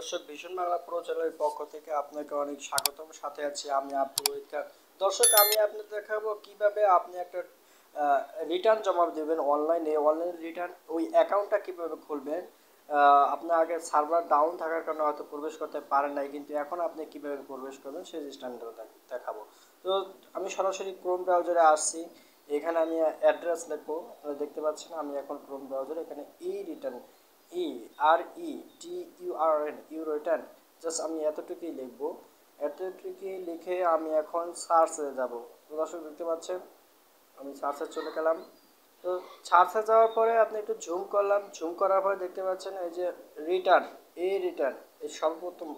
দর্শক ভীষণ বাংলা প্রো চ্যানেলের পক্ষ থেকে আপনাকে অনেক স্বাগতম। সাথে আছি আমি আব্দুল ওহিদ খান। দর্শক আমি আপনাদের দেখাবো কিভাবে আপনি একটা রিটার্ন জমা দেবেন অনলাইনে রিটার্ন ওই অ্যাকাউন্টটা কিভাবে খুলবেন। আপনার আগে সার্ভার ডাউন থাকার কারণে হয়তো প্রবেশ করতে পারেন নাই, কিন্তু এখন আপনি কিভাবে প্রবেশ করবেন সেই জিনিসটা আমি দেখাবো। তো আমি সরাসরি ক্রোম ব্রাউজারে আসছি। এখানে আমি অ্যাড্রেস লিখবো, আপনারা দেখতে পাচ্ছেন আমি এখন ক্রোম ব্রাউজারে এখানে return E RETURN U return just আমি এতটুকুই লিখবো। এতটুকুই লিখে আমি এখন সার্চে যাব। তো দর্শক দেখতে পাচ্ছেন আমি সার্চে চলে গেলাম। তো সার্চে যাওয়ার পরে আপনি একটু জুম করলাম, জুম করার পরে দেখতে পাচ্ছেন এই যে রিটার্ন রিটার্ন এই সর্বপ্রথম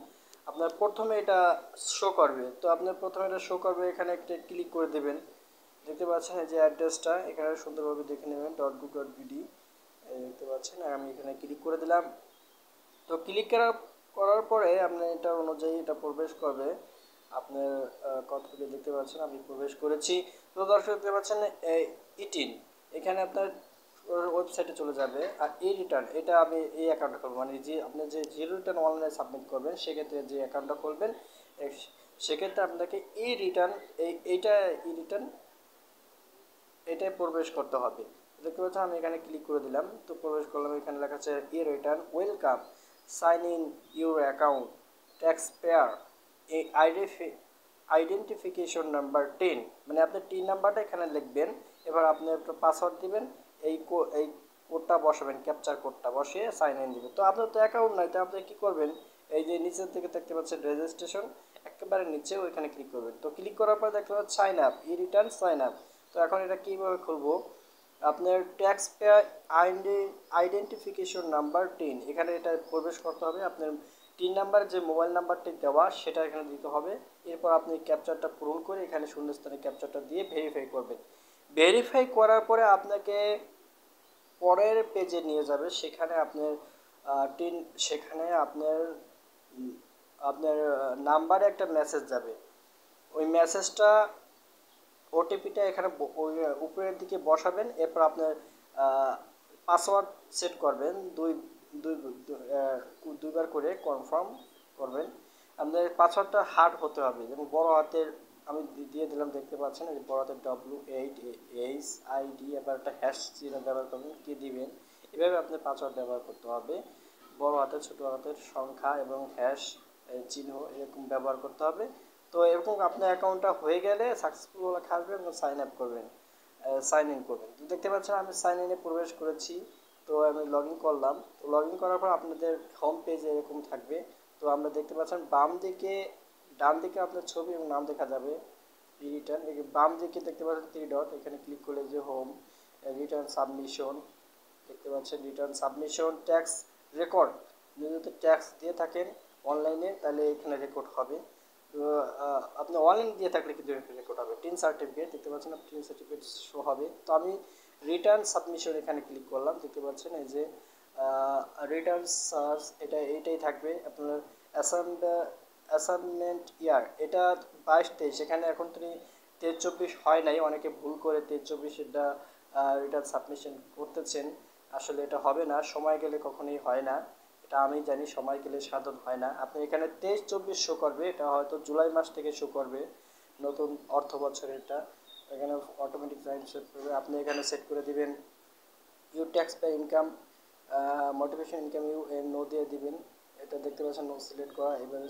আপনার প্রথমে এটা শো করবে। তো আপনার প্রথমে এটা শো করবে, এখানে একটা ক্লিক করে দেবেন। দেখতে পাচ্ছেন এই যে অ্যাড্রেসটা এখানে সুন্দরভাবে দেখে নেবেন .gov.bd দেখতে পাচ্ছেন। আমি এখানে ক্লিক করে দিলাম। তো ক্লিক করার পরে আপনি এটা অনুযায়ী এটা প্রবেশ করবে আপনার কতগুলি দেখতে পাচ্ছেন আমি প্রবেশ করেছি। তো দর্শক দেখতে পাচ্ছেন ইটিন এখানে আপনার ওয়েবসাইটে চলে যাবে। আর রিটার্ন এটা আমি এই অ্যাকাউন্টটা করবো, মানে যে আপনি যে জিরো রিটার্ন অনলাইনে সাবমিট করবেন সেক্ষেত্রে যে অ্যাকাউন্টটা খুলবেন সেক্ষেত্রে আপনাকে রিটার্ন এইটা রিটার্ন এটাই প্রবেশ করতে হবে। দেখতে পাচ্ছেন আমি এখানে ক্লিক করে দিলাম। তো প্রবেশ করলাম, এখানে লেখা আছে return welcome sign in your account tax payer identification number 10, মানে আপনি টিন নাম্বারটা এখানে লিখবেন। এবার আপনি একটা পাসওয়ার্ড দিবেন, এই কোডটা বসাবেন, ক্যাপচার কোডটা বসিয়ে সাইন ইন দিবেন। তো আপনার তো অ্যাকাউন্ট নাই, তো আপনি কী করবেন, এই যে নিচের দিকে দেখতে পাচ্ছেন রেজিস্ট্রেশন একেবারে নিচে ওইখানে ক্লিক করবেন। তো ক্লিক করার পর দেখতে পাচ্ছেন sign up return sign up. তো এখন এটা কীভাবে খুলবো, আপনার ট্যাক্স পেয়ার আইডেন্টিফিকেশন নাম্বার 10 এখানে এটা প্রবেশ করতে হবে। আপনার টিন নাম্বার যে মোবাইল নাম্বারটি দেওয়া সেটা এখানে দিতে হবে। এরপর আপনি ক্যাপচারটা পূরণ করে এখানে শূন্যস্থানে ক্যাপচারটা দিয়ে ভেরিফাই করবেন। ভেরিফাই করার পরে আপনাকে পরের পেজে নিয়ে যাবে, সেখানে আপনার টিন সেখানে আপনার আপনার নাম্বারে একটা মেসেজ যাবে। ওই মেসেজটা ওটিপিটা এখানে ওই উপরের দিকে বসাবেন। এরপর আপনার পাসওয়ার্ড সেট করবেন, দুই দুইবার করে কনফার্ম করবেন। আপনার পাসওয়ার্ডটা হার্ড হতে হবে, যেমন বড় হাতের আমি দিয়ে দিলাম, দেখতে পাচ্ছেন এই বড় হাতের W8HID, এবার একটা হ্যাশ চিহ্ন ব্যবহার করবেন, কি দিবেন এভাবে আপনি পাসওয়ার্ড ব্যবহার করতে হবে। বড় হাতের ছোটো হাতের সংখ্যা এবং হ্যাশ চিহ্ন এরকম ব্যবহার করতে হবে। তো এরকম আপনার অ্যাকাউন্টটা হয়ে গেলে সাকসেসফুল বলে আসবে এবং সাইন আপ করবেন, সাইন ইন করবেন। তো দেখতে পাচ্ছেন আমি সাইন ইনে প্রবেশ করেছি। তো আমি লগ ইন করলাম। তো লগ ইন করার পর আপনাদের হোম পেজে এরকম থাকবে। তো আমরা দেখতে পাচ্ছেন বাম দিকে ডান দিকে আপনার ছবি এবং নাম দেখা যাবে রিটার্ন। বাম দিকে দেখতে পাচ্ছেন 3 ডট, এখানে ক্লিক করলে যে হোম রিটার্ন সাবমিশন দেখতে পাচ্ছেন, রিটার্ন সাবমিশন ট্যাক্স রেকর্ড। যদি ট্যাক্স দিয়ে থাকেন অনলাইনে তাহলে এখানে রেকর্ড হবে। তো আপনি অনলাইন দিয়ে থাকলে কিন্তু রেকর্ড হবে। টিন সার্টিফিকেট দেখতে পাচ্ছেন, টিন সার্টিফিকেট শো হবে। তো আমি রিটার্ন সাবমিশন এখানে ক্লিক করলাম, দেখতে পাচ্ছেন এই যে রিটার্ন সার্চ এইটাই থাকবে আপনার অ্যাসাইনমেন্ট ইয়ার, এটা 22-23, এখানে এখন 23-24 হয় নাই, অনেকে ভুল করে 23-24 এটা রিটার্ন সাবমিশন করতেছেন। আসলে এটা হবে না, সময় গেলে কখনোই হয় না, এটা আমি জানি, সময় গেলে সাধন হয় না। আপনি এখানে 23-24 শো করবে, এটা হয়তো জুলাই মাস থেকে শো করবে নতুন অর্থ বছরে। এটা এখানে অটোমেটিক টাইম সেট করবে, আপনি এখানে সেট করে দিবেন you tax by income motivation income you know দিয়ে দিবেন। এটা দেখতে পাচ্ছেন নো সিলেক্ট করা, এভাবে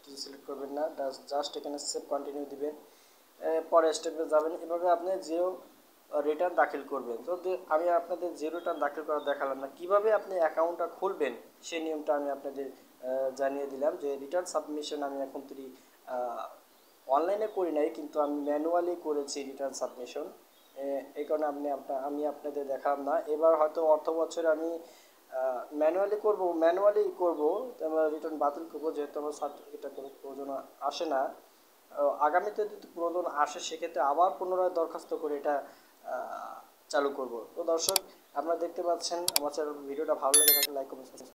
কিছু সিলেক্ট করবেন না, জাস্ট এখানে সেভ কন্টিনিউ দিবেন। পরে স্টেপে যাবেন, এভাবে আপনি জিরো রিটার্ন দাখিল করবেন। তো আমি আপনাদের জিরো রিটার্ন দাখিল করা দেখালাম না, কিভাবে আপনি অ্যাকাউন্টটা খুলবেন সেই নিয়মটা আমি আপনাদের জানিয়ে দিলাম। যে রিটার্ন সাবমিশন আমি এখন অনলাইনে করি নাই, কিন্তু আমি ম্যানুয়ালি করেছি রিটার্ন সাবমিশন। এই কারণে আমি আপনাদের দেখালাম না। এবার হয়তো অর্থ বছরে আমি ম্যানুয়ালি করব, আমরা রিটার্ন বাতিল করবো, যেহেতু আমার সার্টিফিকেটটা কোনো প্রয়োজন আসে না। আগামীতে যদি প্রয়োজন আসে সেক্ষেত্রে আবার পুনরায় দরখাস্ত করে এটা চালু করব। তো দর্শক আপনারা দেখতে পাচ্ছেন, আমার চ্যানেল ভিডিওটা ভালো লেগে থাকলে লাইক কমেন্ট